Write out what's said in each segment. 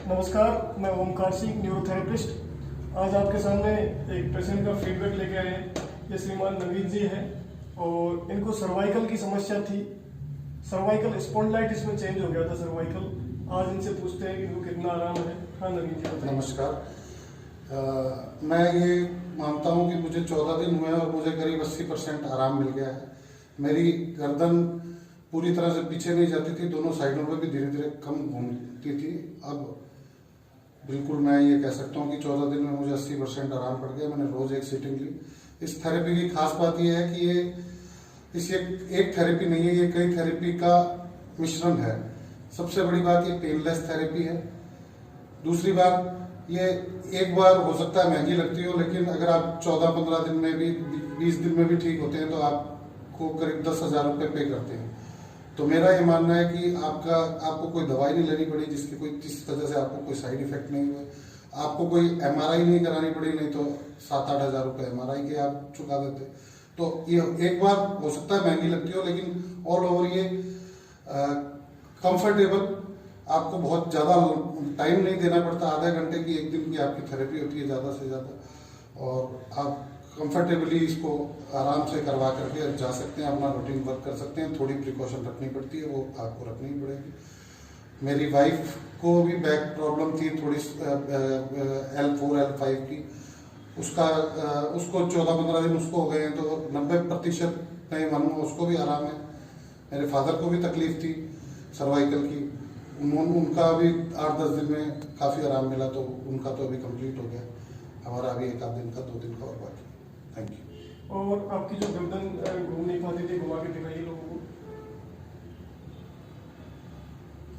नमस्कार, मैं ओमकार सिंह, न्यूरोथेरेपिस्ट। आज आपके सामने एक पेशेंट का फीडबैक लेके आए हैं। ये श्रीमान नवीन जी हैं और इनको सर्वाइकल की समस्या थी। सर्वाइकल स्पॉन्डिलाइटिस में चेंज हो गया था सर्वाइकल। आज इनसे पूछते हैं कि इनको कितना आराम है। हाँ नवीन जी बताइए। नमस्कार। मैं ये मानता हूँ कि मुझे 14 दिन हुए हैं और मुझे करीब 80% आराम मिल गया है। मेरी गर्दन पूरी तरह से पीछे नहीं जाती थी, दोनों साइडों पे भी धीरे धीरे कम घूमती थी। अब बिल्कुल मैं ये कह सकता हूँ कि 14 दिन में मुझे 80% आराम पड़ गया। मैंने रोज एक सीटिंग ली। इस थेरेपी की खास बात यह है कि ये एक थेरेपी नहीं है, ये कई थेरेपी का मिश्रण है। सबसे बड़ी बात ये पेनलेस थेरेपी है। दूसरी बात ये एक बार हो सकता है महंगी लगती हो, लेकिन अगर आप 14-15 दिन में भी 20 दिन में भी ठीक होते हैं तो आपको करीब 10,000 रुपये पे करते हैं। तो मेरा ये मानना है कि आपको कोई दवाई नहीं लेनी पड़ी, जिसकी कोई किसी वजह से आपको कोई साइड इफेक्ट नहीं हुए। आपको कोई MRI नहीं करानी पड़ी, नहीं तो 7-8 हज़ार रुपये MRI के आप चुका देते। तो ये एक बार हो सकता है महंगी लगती हो, लेकिन ऑल ओवर ये कंफर्टेबल, आपको बहुत ज़्यादा टाइम नहीं देना पड़ता। आधे घंटे की एक दिन की आपकी थेरेपी होती है ज़्यादा से ज़्यादा, और आप कंफर्टेबली इसको आराम से करवा करके जा सकते हैं, अपना रूटीन वर्क कर सकते हैं। थोड़ी प्रिकॉशन रखनी पड़ती है, वो आपको रखनी ही पड़ेगी। मेरी वाइफ को भी बैक प्रॉब्लम थी थोड़ी, L4 L5 की। उसको 14-15 दिन उसको हो गए हैं, तो 90% नहीं मानूंगा उसको भी आराम है। मेरे फादर को भी तकलीफ थी सर्वाइकल की, उनका भी 8-10 दिन में काफ़ी आराम मिला, तो उनका तो अभी कंप्लीट हो गया। हमारा अभी 1 आध दिन का 2 दिन का और बाकी। Thank you. और आपकी जो गर्दन घूम नहीं पाती थी, घुमा के दिखाइए लोगों को।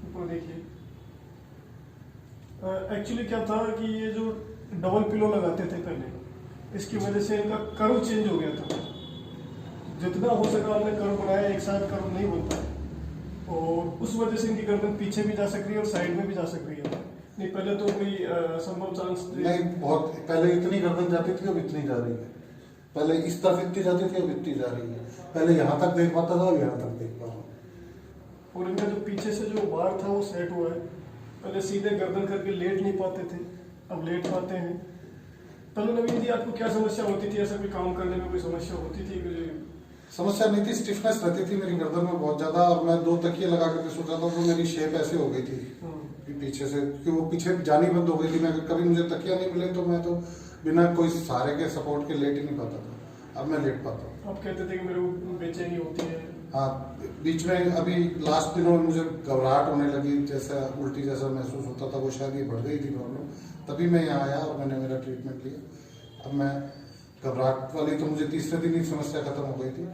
ऊपर देखिए। एक्चुअली क्या था कि ये जो डबल पिलो लगाते थे पहले, इसकी वजह से इनका कर्व चेंज हो गया था। जितना हो सका हमने कर्व बनाया, एक साथ कर्व नहीं बनता है, और उस वजह से इनकी गर्दन पीछे भी जा सक रही है और साइड में भी जा सक रही है। नहीं पहले तो कोई संभव चांस नहीं, बहुत पहले इतनी गर्दन जाती थी, अब इतनी जा रही है। पहले इस तरफ इतनी जाती थी, अब इतनी जा रही है। पहले यहाँ तक देख पाता था, अब यहाँ तक देख पा रहा हूँ। और इनका जो पीछे से जो बार था वो सेट हुआ है। पहले सीधे गर्दन करके लेट नहीं पाते थे, अब लेट पाते हैं। पहले नवीन जी आपको क्या समस्या होती थी? ऐसा कोई काम करने में कोई समस्या होती थी? समस्या नहीं थी, स्टिफनेस रहती थी मेरी गर्दन में बहुत ज्यादा, और मैं 2 तकिए लगा करके सोचा था तो मेरी शेप ऐसे हो गई थी पीछे से, कि वो पीछे जानी बंद हो गई थी। मैं कभी मुझे तकिया नहीं मिले तो मैं तो बिना कोई सहारे के सपोर्ट के लेट ही नहीं पाता था। अब मैं लेट पाता हूँ। आप कहते थे कि मेरे को बेचैनी होती है। हाँ, बीच में अभी लास्ट दिनों में मुझे घबराहट होने लगी, जैसा उल्टी जैसा महसूस होता था, वो शायद ये बढ़ गई थी प्रॉब्लम। तभी मैं यहाँ आया और मैंने मेरा ट्रीटमेंट लिया। अब मैं घबराहट वाली तो मुझे तीसरे दिन ही समस्या खत्म हो गई थी,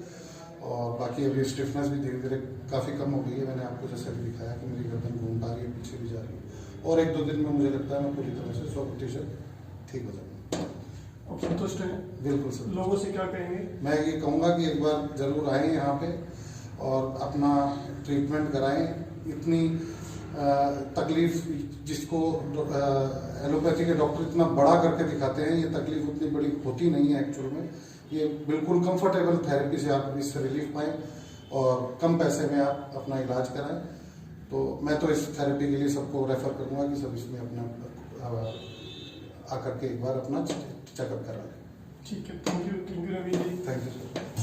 और बाकी अभी स्टिफनेस भी धीरे धीरे काफ़ी कम हो गई है। मैंने आपको जैसे भी दिखाया कि मेरी गर्दन घूम पा रही है, पीछे भी जा रही है, और 1-2 दिन में मुझे लगता है मैं पूरी तरह से 100% ठीक हो जाऊँगा। आप संतुष्ट हैं? बिल्कुल सर। लोगों से क्या कहेंगे? मैं ये कहूँगा कि एक बार जरूर आएँ यहाँ पे और अपना ट्रीटमेंट कराएं। इतनी तकलीफ जिसको एलोपैथी के डॉक्टर इतना बड़ा करके दिखाते हैं, ये तकलीफ उतनी बड़ी होती नहीं है एक्चुअल में। ये बिल्कुल कंफर्टेबल थेरेपी से आप इससे रिलीफ पाएं और कम पैसे में आप अपना इलाज कराएं। तो मैं तो इस थेरेपी के लिए सबको रेफर करूँगा कि सब इसमें अपना आकर के एक बार अपना चेकअप करा लें। ठीक है, thank you Ravi ji. Thank you sir.